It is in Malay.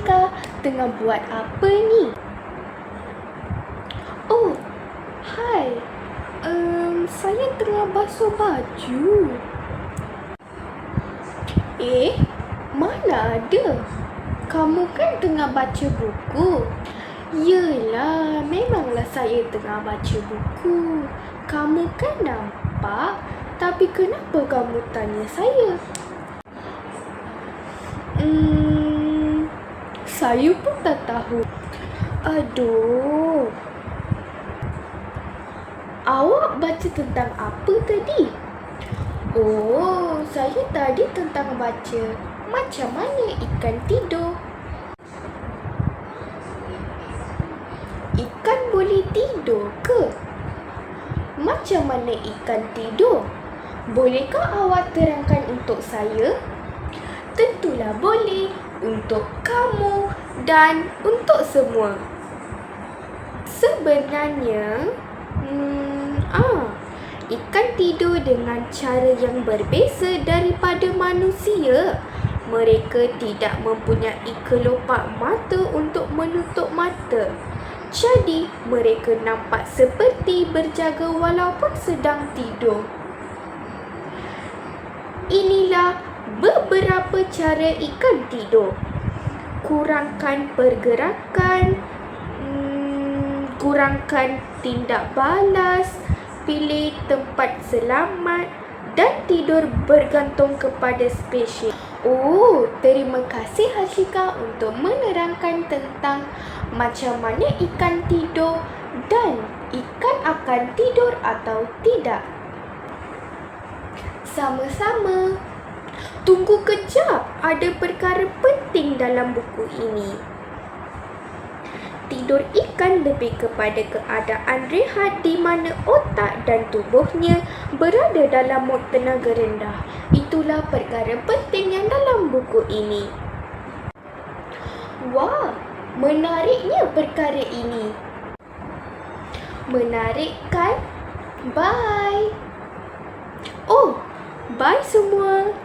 Hashika tengah buat apa ni? Oh, hai. Saya tengah basuh baju. Mana ada? Kamu kan tengah baca buku. Yelah, memanglah saya tengah baca buku. Kamu kan nampak, tapi kenapa kamu tanya saya? Saya pun tak tahu. Aduh. Awak baca tentang apa tadi? Oh, saya tadi tentang baca macam mana ikan tidur. Ikan boleh tidur ke? Macam mana ikan tidur? Bolehkah awak terangkan untuk saya? Tentulah boleh, untuk kamu dan untuk semua. Sebenarnya, ikan tidur dengan cara yang berbeza daripada manusia. Mereka tidak mempunyai kelopak mata untuk menutup mata. Jadi, mereka nampak seperti berjaga walaupun sedang tidur. Inilah beberapa cara ikan tidur. Kurangkan pergerakan, kurangkan tindak balas, pilih tempat selamat dan tidur bergantung kepada spesies. Oh, terima kasih Hashika untuk menerangkan tentang macam mana ikan tidur dan ikan akan tidur atau tidak. Sama-sama. Tunggu kejap, ada perkara penting dalam buku ini. Tidur ikan lebih kepada keadaan rehat di mana otak dan tubuhnya berada dalam mod tenaga rendah. Itulah perkara penting yang dalam buku ini. Wah, menariknya perkara ini. Menarik kan? Bye. Oh, bye semua.